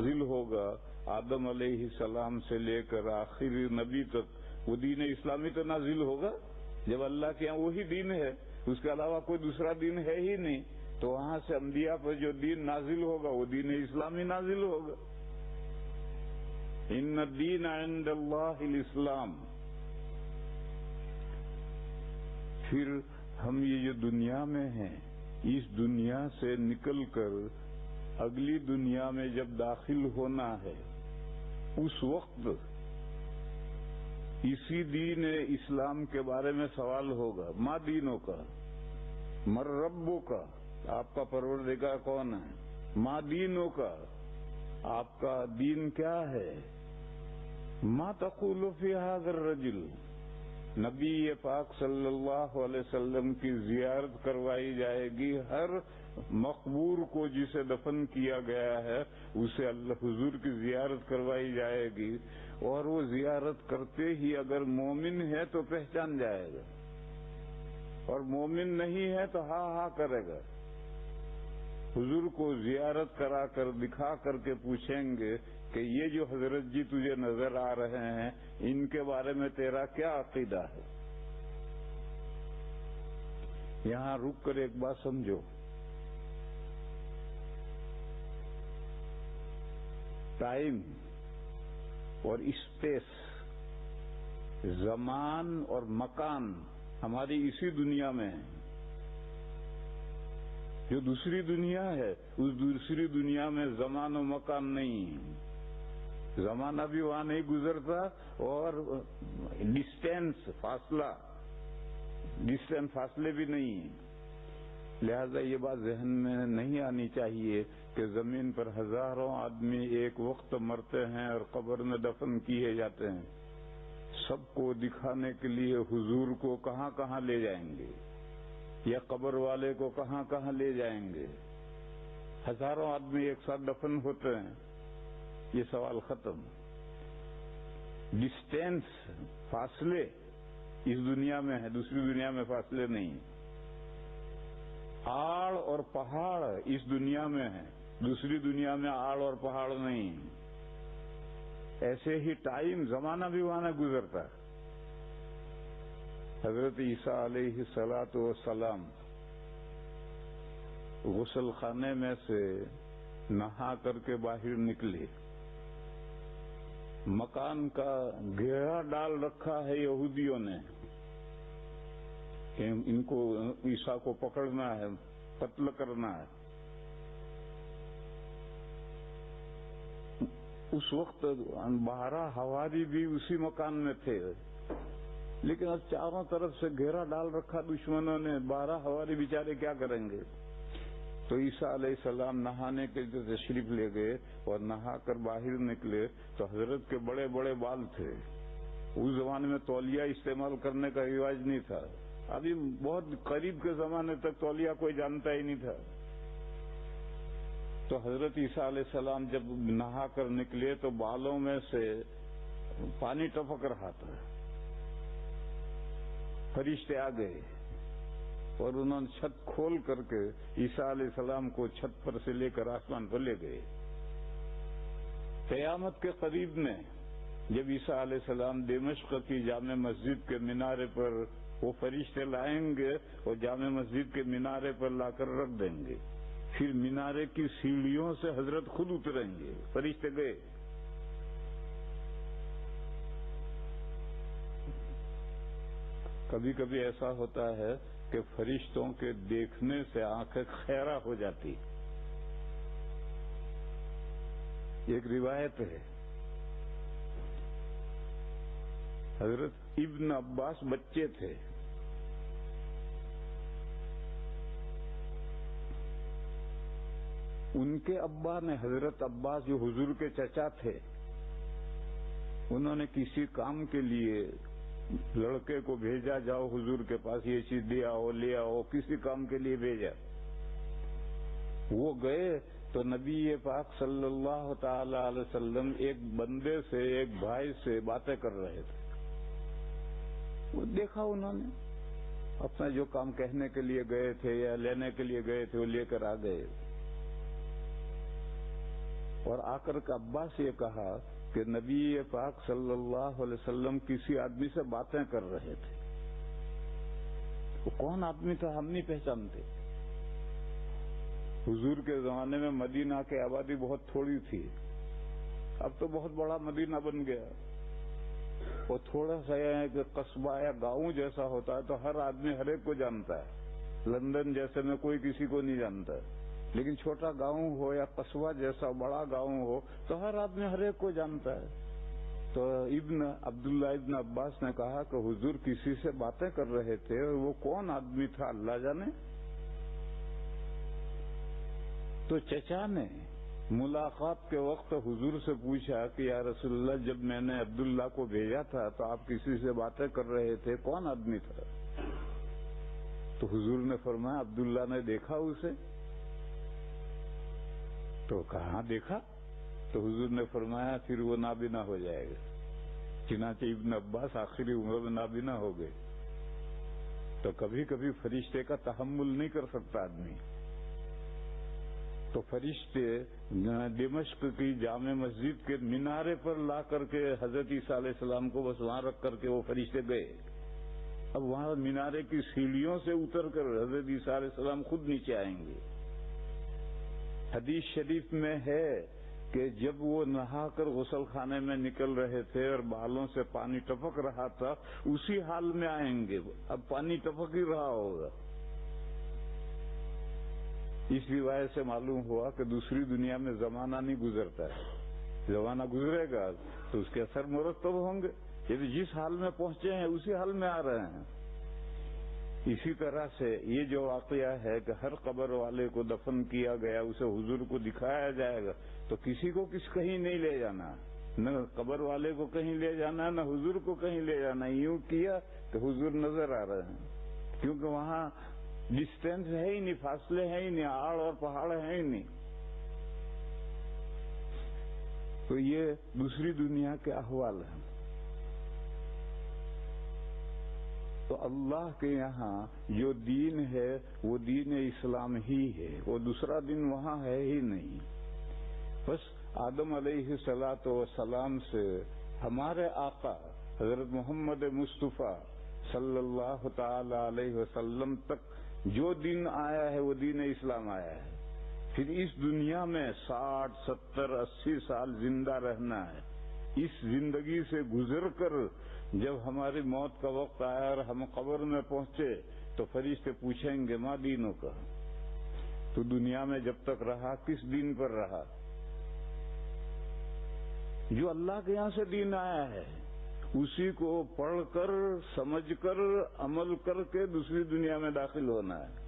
نازل ہوگا آدم علیہ السلام سے لے کر آخری نبی تک، وہ دین اسلامی تو نازل ہوگا. جب اللہ کے یہاں وہی دین ہے، اس کے علاوہ کوئی دوسرا دین ہے ہی نہیں، تو وہاں سے انبیاء پر جو دین نازل ہوگا وہ دین اسلامی نازل ہوگا. ان الدین عند اللہ الاسلام. پھر ہم یہ جو دنیا میں ہیں، اس دنیا سے نکل کر اگلی دنیا میں جب داخل ہونا ہے، اس وقت اسی دین اسلام کے بارے میں سوال ہوگا. ما دینوں کا، مر ربوں کا، آپ کا پروردگار کون ہے؟ ما دینوں کا، آپ کا دین کیا ہے؟ ما تقول فی ھذا الرجل، نبی پاک صلی اللہ علیہ وسلم کی زیارت کروائی جائے گی. ہر مقبور کو جسے دفن کیا گیا ہے اسے اللہ حضور کی زیارت کروائی جائے گی، اور وہ زیارت کرتے ہی اگر مومن ہے تو پہچان جائے گا، اور مومن نہیں ہے تو ہاں ہاں کرے گا. حضور کو زیارت کرا کر دکھا کر کے پوچھیں گے کہ یہ جو حضرت جی تجھے نظر آ رہے ہیں ان کے بارے میں تیرا کیا عقیدہ ہے؟ یہاں رک کر ایک بات سمجھو، ٹائم اور اسپیس، زمان اور مکان ہماری اسی دنیا میں ہے. جو دوسری دنیا ہے اس دوسری دنیا میں زمان و مکان نہیں، زمانہ بھی وہاں نہیں گزرتا، اور ڈسٹینس فاصلے بھی نہیں ہیں. لہذا یہ بات ذہن میں نہیں آنی چاہیے کہ زمین پر ہزاروں آدمی ایک وقت مرتے ہیں اور قبر میں دفن کیے جاتے ہیں. سب کو دکھانے کے لیے حضور کو کہاں کہاں لے جائیں گے، یا قبر والے کو کہاں کہاں لے جائیں گے؟ ہزاروں آدمی ایک ساتھ دفن ہوتے ہیں. یہ سوال ختم. ڈسٹینس، فاصلے اس دنیا میں ہے، دوسری دنیا میں فاصلے نہیں. آڑ اور پہاڑ اس دنیا میں ہے، دوسری دنیا میں آڑ اور پہاڑ نہیں. ایسے ہی ٹائم، زمانہ بھی وہاں نہ گزرتا. حضرت عیسیٰ علیہ الصلاۃ والسلام غسل خانے میں سے نہا کر کے باہر نکلے. مکان کا گھیرا ڈال رکھا ہے یہودیوں نے کہ ان کو، عیسیٰ کو پکڑنا ہے، قتل کرنا ہے. اس وقت 12 حواری بھی اسی مکان میں تھے، لیکن اب چاروں طرف سے گھیرا ڈال رکھا دشمنوں نے. 12 حواری بیچارے کیا کریں گے؟ تو عیسیٰ علیہ السلام نہانے کے لیے تشریف لے گئے اور نہا کر باہر نکلے تو حضرت کے بڑے بڑے بال تھے. اس زمانے میں تولیہ استعمال کرنے کا رواج نہیں تھا. ابھی بہت قریب کے زمانے تک تولیہ کوئی جانتا ہی نہیں تھا. تو حضرت عیسیٰ علیہ السلام جب نہا کر نکلے تو بالوں میں سے پانی ٹپک رہا تھا. فرشتے آ گئے اور انہوں نے چھت کھول کر کے عیسیٰ علیہ السلام کو چھت پر سے لے کر آسمان پر لے گئے. قیامت کے قریب میں جب عیسیٰ علیہ السلام دمشق کی جامع مسجد کے مینارے پر وہ فرشتے لائیں گے اور جامع مسجد کے مینارے پر لا کر رکھ دیں گے. پھر مینارے کی سیڑھیوں سے حضرت خود اتریں گے. فرشتے گئے. کبھی کبھی ایسا ہوتا ہے کہ فرشتوں کے دیکھنے سے آنکھیں خیرہ ہو جاتی. ایک روایت ہے، حضرت ابن عباس بچے تھے، ان کے ابا نے، حضرت عباس جو حضور کے چچا تھے، انہوں نے کسی کام کے لیے لڑکے کو بھیجا، جاؤ حضور کے پاس یہ چیز دے آؤ، لے آؤ، کسی کام کے لیے بھیجا. وہ گئے تو نبی پاک صلی اللہ تعالی علیہ وسلم ایک بندے سے، ایک بھائی سے باتیں کر رہے تھے. وہ دیکھا انہوں نے، اپنا جو کام کہنے کے لیے گئے تھے یا لینے کے لیے گئے تھے وہ لے کر آ گئے. اور آ کر کے عباس یہ کہا کہ نبی پاک صلی اللہ علیہ وسلم کسی آدمی سے باتیں کر رہے تھے. وہ کون آدمی تھا ہم نہیں پہچانتے. حضور کے زمانے میں مدینہ کی آبادی بہت تھوڑی تھی، اب تو بہت بڑا مدینہ بن گیا. وہ تھوڑا سا کہ قصبہ یا گاؤں جیسا ہوتا ہے تو ہر آدمی ہر ایک کو جانتا ہے. لندن جیسے میں کوئی کسی کو نہیں جانتا، لیکن چھوٹا گاؤں ہو یا قصبہ جیسا بڑا گاؤں ہو تو ہر آدمی ہر ایک کو جانتا ہے. تو عبداللہ ابن عباس نے کہا کہ حضور کسی سے باتیں کر رہے تھے، اور وہ کون آدمی تھا اللہ جانے. تو چچا نے ملاقات کے وقت حضور سے پوچھا کہ یا رسول اللہ، جب میں نے عبداللہ کو بھیجا تھا تو آپ کسی سے باتیں کر رہے تھے، کون آدمی تھا؟ تو حضور نے فرمایا عبداللہ نے دیکھا اسے. تو کہاں دیکھا؟ تو حضور نے فرمایا پھر وہ نابینا ہو جائے گا. چنانچہ ابن عباس آخری عمر میں نابینا ہو گئے. تو کبھی کبھی فرشتے کا تحمل نہیں کر سکتا آدمی، تو فرشتے دمشق کی جامع مسجد کے مینارے پر لا کر کے حضرت عیسیٰ علیہ السلام کو بس وہاں رکھ کر کے وہ فرشتے گئے. اب وہاں مینارے کی سیڑھیوں سے اتر کر حضرت عیسیٰ علیہ السلام خود نیچے آئیں گے. حدیث شریف میں ہے کہ جب وہ نہا کر غسل خانے میں نکل رہے تھے اور بالوں سے پانی ٹپک رہا تھا، اسی حال میں آئیں گے. اب پانی ٹپک ہی رہا ہوگا. اس روایت سے معلوم ہوا کہ دوسری دنیا میں زمانہ نہیں گزرتا ہے. زمانہ گزرے گا تو اس کے اثر مرتب ہوں گے. یہ جس حال میں پہنچے ہیں اسی حال میں آ رہے ہیں. اسی طرح سے یہ جو واقعہ ہے کہ ہر قبر والے کو دفن کیا گیا، اسے حضور کو دکھایا جائے گا، تو کسی کو کہیں نہیں لے جانا، نہ قبر والے کو کہیں لے جانا، نہ حضور کو کہیں لے جانا. یوں کیا کہ حضور نظر آ رہے ہیں، کیونکہ وہاں ڈسٹینس ہے ہی نہیں، فاصلے ہیں ہی نہیں، آڑ اور پہاڑ ہیں ہی نہیں. تو یہ دوسری دنیا کے احوال ہیں. تو اللہ کے یہاں جو دین ہے وہ دین اسلام ہی ہے، وہ دوسرا دین وہاں ہے ہی نہیں. بس آدم علیہ الصلوۃ والسلام سے ہمارے آقا حضرت محمد مصطفیٰ صلی اللہ تعالی علیہ وسلم تک جو دین آیا ہے وہ دین اسلام آیا ہے. پھر اس دنیا میں 60 70 80 سال زندہ رہنا ہے. اس زندگی سے گزر کر جب ہماری موت کا وقت آیا اور ہم قبر میں پہنچے تو فرشتے پوچھیں گے ما دینوں کا، تو دنیا میں جب تک رہا کس دین پر رہا؟ جو اللہ کے یہاں سے دین آیا ہے اسی کو پڑھ کر سمجھ کر عمل کر کے دوسری دنیا میں داخل ہونا ہے.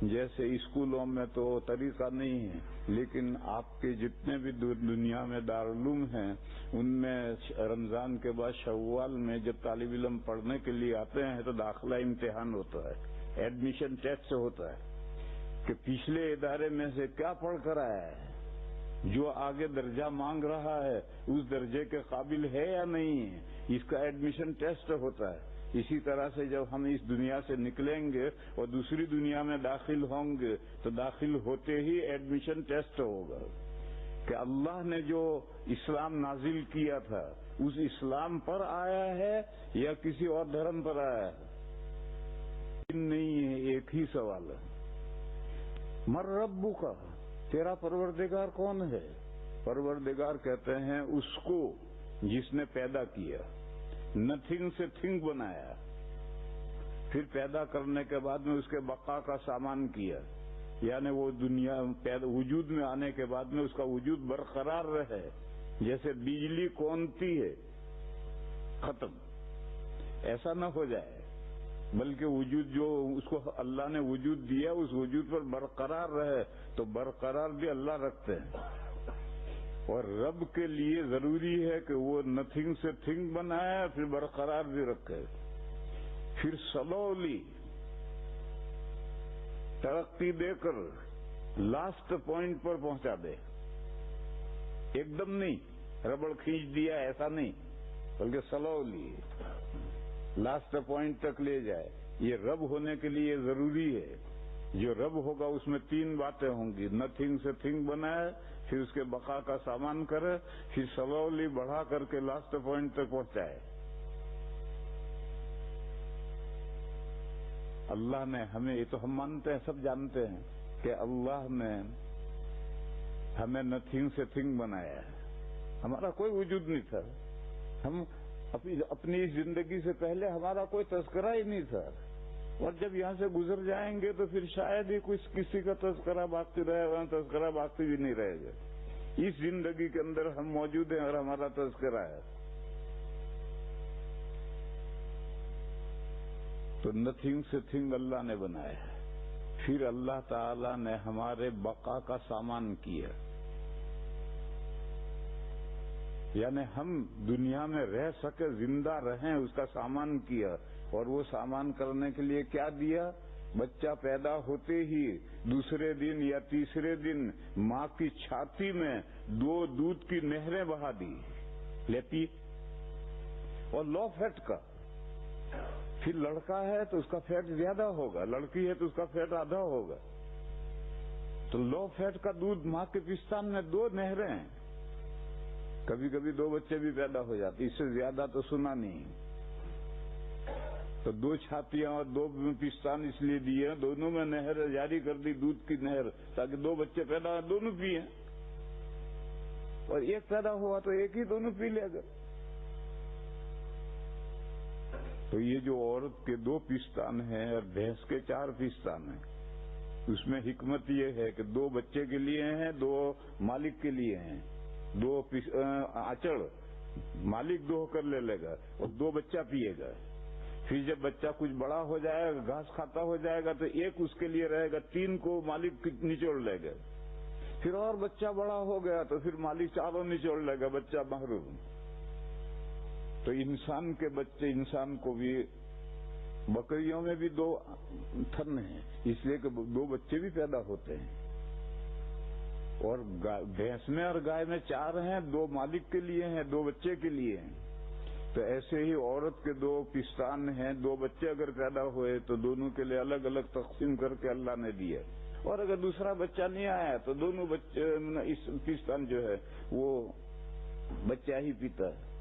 جیسے اسکولوں میں تو طریقہ نہیں ہے، لیکن آپ کے جتنے بھی دنیا میں دارالعلوم ہیں ان میں رمضان کے بعد شوال میں جب طالب علم پڑھنے کے لیے آتے ہیں تو داخلہ امتحان ہوتا ہے، ایڈمیشن ٹیسٹ ہوتا ہے کہ پچھلے ادارے میں سے کیا پڑھ کر آیا ہے، جو آگے درجہ مانگ رہا ہے اس درجے کے قابل ہے یا نہیں ہے. اس کا ایڈمیشن ٹیسٹ ہوتا ہے. اسی طرح سے جب ہم اس دنیا سے نکلیں گے اور دوسری دنیا میں داخل ہوں گے تو داخل ہوتے ہی ایڈمیشن ٹیسٹ ہوگا کہ اللہ نے جو اسلام نازل کیا تھا اس اسلام پر آیا ہے یا کسی اور دھرم پر آیا ہے. نہیں ہے، ایک ہی سوال ہے، مر ربو کا، تیرا پروردگار کون ہے؟ پروردگار کہتے ہیں اس کو جس نے پیدا کیا، نتھنگ سے تھنگ بنایا، پھر پیدا کرنے کے بعد میں اس کے بقا کا سامان کیا، یعنی وہ دنیا وجود میں آنے کے بعد میں اس کا وجود برقرار رہے. جیسے بجلی کونتی ہے ختم، ایسا نہ ہو جائے، بلکہ وجود جو اس کو اللہ نے وجود دیا اس وجود پر برقرار رہے. تو برقرار بھی اللہ رکھتے ہیں. اور رب کے لیے ضروری ہے کہ وہ نتھنگ سے تھنگ بنائے پھر برقرار بھی رکھے، پھر سلولی ترقی دے کر لاسٹ پوائنٹ پر پہنچا دے. ایک دم نہیں ربڑ کھینچ دیا ایسا نہیں، بلکہ سلولی لاسٹ پوائنٹ تک لے جائے. یہ رب ہونے کے لیے ضروری ہے. جو رب ہوگا اس میں 3 باتیں ہوں گی، نتھنگ سے تھنگ بنائے، پھر اس کے بقا کا سامان کرے، پھر سلولی بڑھا کر کے لاسٹ پوائنٹ تک پہنچائے۔ اللہ نے ہمیں، یہ تو ہم مانتے ہیں، سب جانتے ہیں کہ اللہ نے ہمیں نتھنگ سے تھنگ بنایا ہے۔ ہمارا کوئی وجود نہیں تھا، ہم اپنی اس زندگی سے پہلے ہمارا کوئی تذکرہ ہی نہیں تھا، اور جب یہاں سے گزر جائیں گے تو پھر شاید ہی کسی کا تذکرہ باقی رہے گا، تذکرہ باقی بھی نہیں رہے گا۔ اس زندگی کے اندر ہم موجود ہیں اور ہمارا تذکرہ ہے۔ تو نتھنگ سے تھنگ اللہ نے بنایا ہے، پھر اللہ تعالی نے ہمارے بقا کا سامان کیا، یعنی ہم دنیا میں رہ سکے، زندہ رہیں، اس کا سامان کیا۔ اور وہ سامان کرنے کے لیے کیا دیا؟ بچہ پیدا ہوتے ہی دوسرے دن یا تیسرے دن ماں کی چھاتی میں 2 دودھ کی نہریں بہا دی لیتی، اور لو فیٹ کا۔ پھر لڑکا ہے تو اس کا فیٹ زیادہ ہوگا، لڑکی ہے تو اس کا فیٹ آدھا ہوگا۔ تو لو فیٹ کا دودھ ماں کے پستان میں 2 نہریں ہیں، کبھی کبھی 2 بچے بھی پیدا ہو جاتے، اس سے زیادہ تو سنا نہیں۔ تو 2 چھاتیاں اور 2 پستان اس لیے دیے، دونوں میں نہر جاری کر دی، دودھ کی نہر، تاکہ 2 بچے پیدا ہو، دونوں پیئیں، اور ایک پیدا ہوا تو ایک ہی دونوں پی لے گا۔ تو یہ جو عورت کے 2 پستان ہیں اور بھینس کے 4 پستان ہیں، اس میں حکمت یہ ہے کہ 2 بچے کے لیے ہیں، 2 مالک کے لیے ہیں۔ 2 آچڑ مالک دو کر لے لے گا اور 2 بچہ پیے گا۔ پھر جب بچہ کچھ بڑا ہو جائے گا، گھاس کھاتا ہو جائے گا، تو 1 اس کے لیے رہے گا، 3 کو مالک نچوڑ لے گا۔ پھر اور بچہ بڑا ہو گیا تو پھر مالک 4 نچوڑ لے گا، بچہ محروم۔ تو انسان کے بچے، انسان کو بھی، بکریوں میں بھی 2 تھن ہیں، اس لیے کہ 2 بچے بھی پیدا ہوتے ہیں، اور بھینس میں اور گائے میں 4 ہیں، 2 مالک کے لیے ہیں، 2 بچے کے لیے ہیں۔ تو ایسے ہی عورت کے 2 پستان ہیں، 2 بچے اگر پیدا ہوئے تو دونوں کے لیے الگ الگ تقسیم کر کے اللہ نے دیا، اور اگر دوسرا بچہ نہیں آیا تو دونوں بچے، اس پستان جو ہے وہ بچہ ہی پیتا ہے۔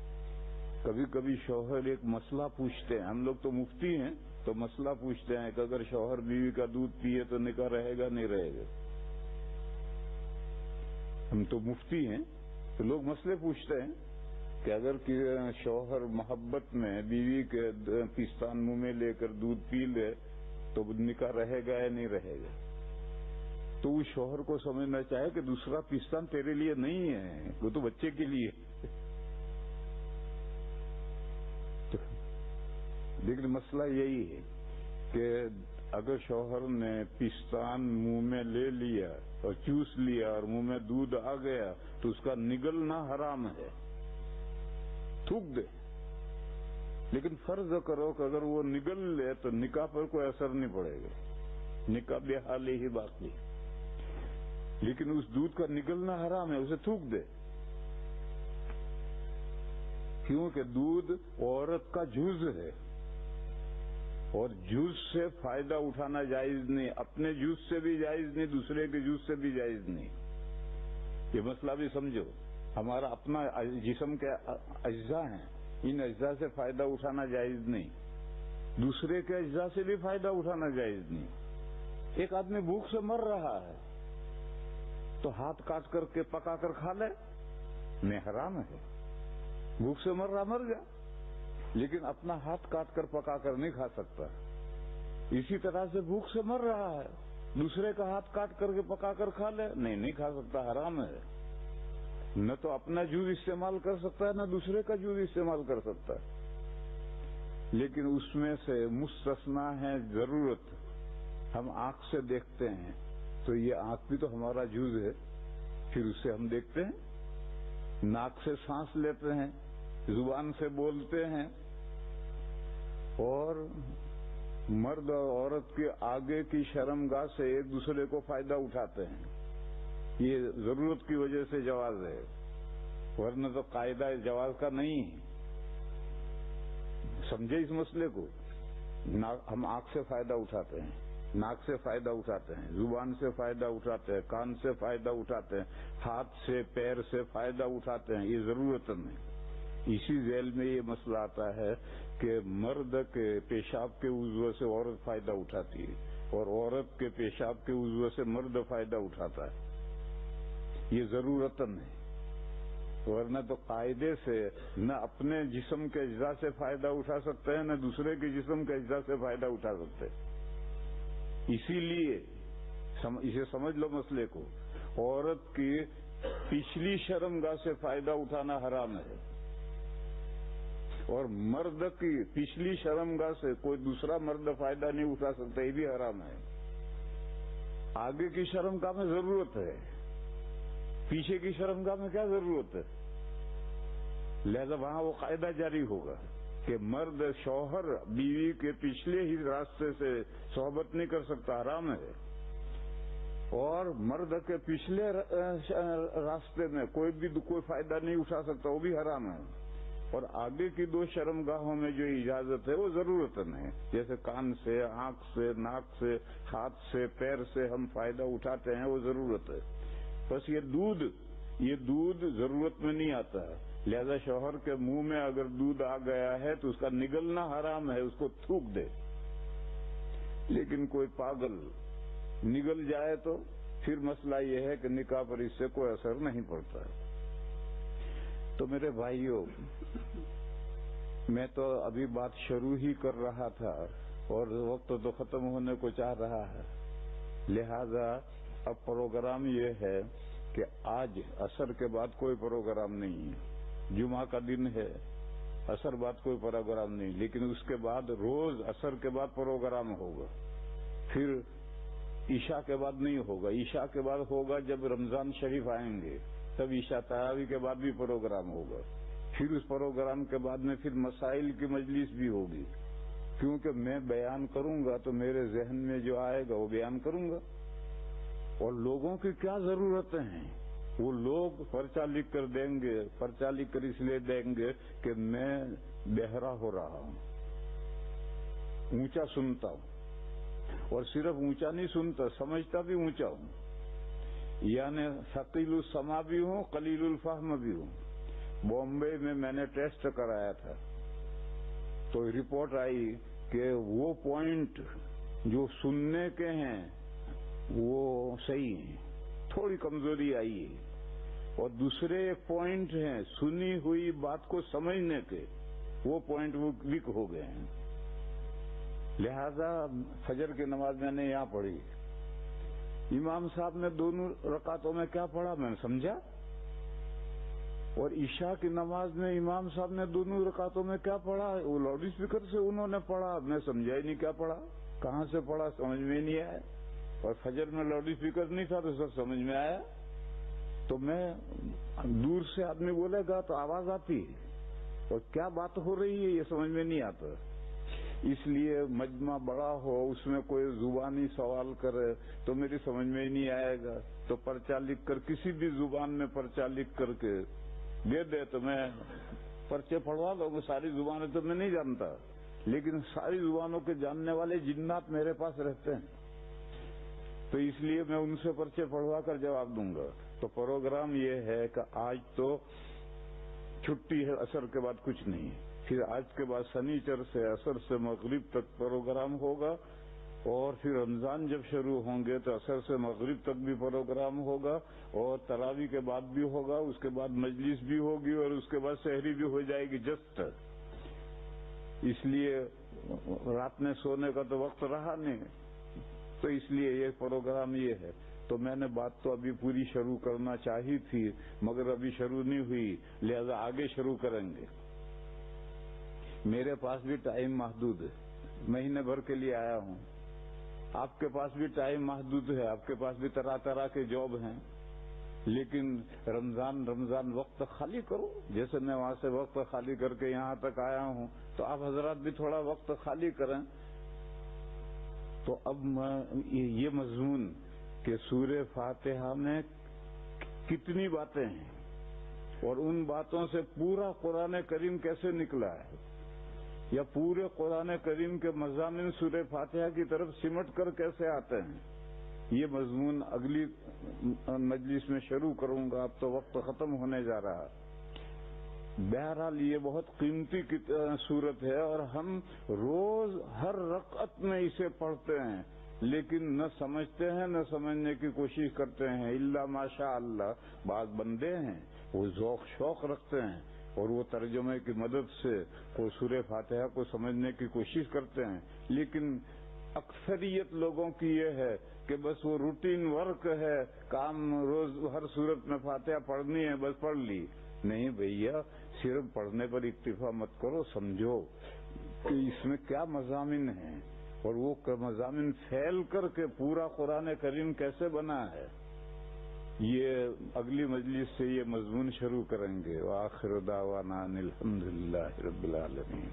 کبھی کبھی شوہر ایک مسئلہ پوچھتے ہیں، ہم لوگ تو مفتی ہیں، تو مسئلہ پوچھتے ہیں کہ اگر شوہر بیوی کا دودھ پیے تو نکاح رہے گا نہیں رہے گا؟ ہم تو مفتی ہیں، تو لوگ مسئلے پوچھتے ہیں کہ اگر شوہر محبت میں بیوی کے پستان منہ میں لے کر دودھ پی لے تو نکاح رہے گا یا نہیں رہے گا؟ تو اس شوہر کو سمجھنا چاہے کہ دوسرا پستان تیرے لیے نہیں ہے، وہ تو بچے کے لیے۔ لیکن مسئلہ یہی ہے کہ اگر شوہر نے پستان منہ میں لے لیا اور چوس لیا اور منہ میں دودھ آ گیا تو اس کا نگلنا حرام ہے، تھوک دے۔ لیکن فرض کرو کہ اگر وہ نگل لے تو نکاح پر کوئی اثر نہیں پڑے گا، نکاح بے حال ہی باقی، لیکن اس دودھ کا نگلنا حرام ہے، اسے تھوک دے۔ کیونکہ دودھ عورت کا جز ہے، اور جز سے فائدہ اٹھانا جائز نہیں، اپنے جز سے بھی جائز نہیں، دوسرے کے جز سے بھی جائز نہیں۔ یہ مسئلہ بھی سمجھو، ہمارا اپنا جسم کے اجزاء ہیں، ان اجزاء سے فائدہ اٹھانا جائز نہیں، دوسرے کے اجزاء سے بھی فائدہ اٹھانا جائز نہیں۔ ایک آدمی بھوک سے مر رہا ہے تو ہاتھ کاٹ کر کے پکا کر کھا لے، نہیں حرام ہے، بھوک سے مر رہا مر جا، لیکن اپنا ہاتھ کاٹ کر پکا کر نہیں کھا سکتا۔ اسی طرح سے بھوک سے مر رہا ہے، دوسرے کا ہاتھ کاٹ کر کے پکا کر کھا لے، نہیں کھا سکتا، حرام ہے۔ نہ تو اپنا جوز استعمال کر سکتا ہے، نہ دوسرے کا جوز استعمال کر سکتا ہے۔ لیکن اس میں سے مستثنا ہے ضرورت، ہم آنکھ سے دیکھتے ہیں تو یہ آنکھ بھی تو ہمارا جوز ہے، پھر اسے ہم دیکھتے ہیں، ناک سے سانس لیتے ہیں، زبان سے بولتے ہیں، اور مرد اور عورت کے آگے کی شرمگاہ سے ایک دوسرے کو فائدہ اٹھاتے ہیں۔ یہ ضرورت کی وجہ سے جواز ہے، ورنہ تو قاعدہ جواز کا نہیں ہے۔ سمجھے اس مسئلے کو؟ ہم آنکھ سے فائدہ اٹھاتے ہیں، ناک سے فائدہ اٹھاتے ہیں، زبان سے فائدہ اٹھاتے ہیں، کان سے فائدہ اٹھاتے ہیں، ہاتھ سے پیر سے فائدہ اٹھاتے ہیں، یہ ضرورت نہیں۔ اسی ذیل میں یہ مسئلہ آتا ہے کہ مرد کے پیشاب کے عضو سے عورت فائدہ اٹھاتی ہے اور عورت کے پیشاب کے عضو سے مرد فائدہ اٹھاتا ہے، یہ ضرورتاً ہے، ورنہ تو قاعدے سے نہ اپنے جسم کے اجزاء سے فائدہ اٹھا سکتے ہیں نہ دوسرے کے جسم کے اجزاء سے فائدہ اٹھا سکتے ہیں۔ اسی لیے اسے سمجھ لو مسئلے کو، عورت کی پچھلی شرمگاہ سے فائدہ اٹھانا حرام ہے اور مرد کی پچھلی شرمگاہ سے کوئی دوسرا مرد فائدہ نہیں اٹھا سکتا، یہ بھی حرام ہے۔ آگے کی شرمگاہ میں ضرورت ہے، پیچھے کی شرمگاہ میں کیا ضرورت ہے؟ لہذا وہاں وہ قاعدہ جاری ہوگا کہ مرد شوہر بیوی کے پچھلے ہی راستے سے صحبت نہیں کر سکتا، حرام ہے، اور مرد کے پچھلے راستے میں کوئی فائدہ نہیں اٹھا سکتا، وہ بھی حرام ہے، اور آگے کی دو شرمگاہوں میں جو اجازت ہے وہ ضرورت ہے، جیسے کان سے، آنکھ سے، ناک سے، ہاتھ سے، پیر سے ہم فائدہ اٹھاتے ہیں، وہ ضرورت ہے۔ بس یہ دودھ ضرورت میں نہیں آتا ہے، لہذا شوہر کے منہ میں اگر دودھ آ گیا ہے تو اس کا نگلنا حرام ہے، اس کو تھوک دے، لیکن کوئی پاگل نگل جائے تو پھر مسئلہ یہ ہے کہ نکاح پر اس سے کوئی اثر نہیں پڑتا ہے۔ تو میرے بھائیوں، میں تو ابھی بات شروع ہی کر رہا تھا اور وقت تو ختم ہونے کو چاہ رہا ہے، لہذا اب پروگرام یہ ہے کہ آج عصر کے بعد کوئی پروگرام نہیں ہے، جمعہ کا دن ہے، عصر بعد کوئی پروگرام نہیں، لیکن اس کے بعد روز عصر کے بعد پروگرام ہوگا، پھر عشاء کے بعد نہیں ہوگا، عشاء کے بعد ہوگا جب رمضان شریف آئیں گے تب عشاء تراویح کے بعد بھی پروگرام ہوگا، پھر اس پروگرام کے بعد میں پھر مسائل کی مجلس بھی ہوگی، کیونکہ میں بیان کروں گا تو میرے ذہن میں جو آئے گا وہ بیان کروں گا، اور لوگوں کی کیا ضرورتیں ہیں، وہ لوگ پرچہ لکھ کر دیں گے، پرچہ لکھ کر اس لیے دیں گے کہ میں بہرا ہو رہا ہوں، اونچا سنتا ہوں، اور صرف اونچا نہیں سنتا، سمجھتا بھی اونچا ہوں، یعنی ثقیل السمع بھی ہوں، قلیل الفہم بھی ہوں۔ بامبے میں نے ٹیسٹ کرایا تھا تو رپورٹ آئی کہ وہ پوائنٹ جو سننے کے ہیں وہ صحیح ہیں، تھوڑی کمزوری آئی ہے، اور دوسرے ایک پوائنٹ ہیں سنی ہوئی بات کو سمجھنے کے، وہ پوائنٹ وہ ویک ہو گئے ہیں۔ لہذا فجر کی نماز میں نے یہاں پڑھی، امام صاحب نے دونوں رکعتوں میں کیا پڑھا میں نے سمجھا، اور عشاء کی نماز میں امام صاحب نے دونوں رکعتوں میں کیا پڑھا، وہ لاؤڈ اسپیکر سے انہوں نے پڑھا، میں سمجھا ہی نہیں کیا پڑھا، کہاں سے پڑھا سمجھ میں نہیں آیا، اور فجر میں لاؤڈ اسپیکر نہیں تھا تو سب سمجھ میں آیا۔ تو میں دور سے آدمی بولے گا تو آواز آتی ہے، اور کیا بات ہو رہی ہے یہ سمجھ میں نہیں آتا، اس لیے مجمع بڑا ہو اس میں کوئی زبانی سوال کرے تو میری سمجھ میں ہی نہیں آئے گا، تو پرچہ لکھ کر کسی بھی زبان میں پرچہ لکھ کر کے دے تو میں پرچے پڑھوا دوں گا، ساری زبانیں تو میں نہیں جانتا، لیکن ساری زبانوں کے جاننے والے جنات میرے پاس رہتے ہیں، تو اس لیے میں ان سے پرچے پڑھوا کر جواب دوں گا۔ تو پروگرام یہ ہے کہ آج تو چھٹی ہے، عصر کے بعد کچھ نہیں ہے، پھر آج کے بعد سنیچر سے عصر سے مغرب تک پروگرام ہوگا، اور پھر رمضان جب شروع ہوں گے تو عصر سے مغرب تک بھی پروگرام ہوگا، اور تراویح کے بعد بھی ہوگا، اس کے بعد مجلس بھی ہوگی، اور اس کے بعد سحری بھی ہو جائے گی جسٹ، اس لیے رات میں سونے کا تو وقت رہا نہیں، تو اس لیے یہ پروگرام یہ ہے۔ تو میں نے بات تو ابھی پوری شروع کرنا چاہی تھی مگر ابھی شروع نہیں ہوئی، لہذا آگے شروع کریں گے۔ میرے پاس بھی ٹائم محدود ہے، مہینے بھر کے لیے آیا ہوں، آپ کے پاس بھی ٹائم محدود ہے، آپ کے پاس بھی طرح طرح کے جاب ہیں، لیکن رمضان وقت خالی کرو، جیسے میں وہاں سے وقت خالی کر کے یہاں تک آیا ہوں تو آپ حضرات بھی تھوڑا وقت خالی کریں۔ تو اب یہ مضمون کہ سورہ فاتحہ میں کتنی باتیں ہیں اور ان باتوں سے پورا قرآن کریم کیسے نکلا ہے، یا پورے قرآن کریم کے مضامین سورہ فاتحہ کی طرف سمٹ کر کیسے آتے ہیں؟ یہ مضمون اگلی مجلس میں شروع کروں گا، اب تو وقت ختم ہونے جا رہا۔ بہرحال یہ بہت قیمتی سورت ہے اور ہم روز ہر رکعت میں اسے پڑھتے ہیں، لیکن نہ سمجھتے ہیں نہ سمجھنے کی کوشش کرتے ہیں۔ الا ماشاء اللہ بعض بندے ہیں وہ ذوق شوق رکھتے ہیں اور وہ ترجمے کی مدد سے وہ سورہ فاتحہ کو سمجھنے کی کوشش کرتے ہیں، لیکن اکثریت لوگوں کی یہ ہے کہ بس وہ روٹین ورک ہے، کام روز ہر صورت میں فاتحہ پڑھنی ہے، بس پڑھ لی۔ نہیں بھیا، صرف پڑھنے پر اکتفا مت کرو، سمجھو کہ اس میں کیا مضامین ہیں اور وہ مضامین پھیل کر کے پورا قرآن کریم کیسے بنا ہے۔ یہ اگلی مجلس سے یہ مضمون شروع کریں گے۔ وآخر دعوانا ان الحمدللہ رب العالمین۔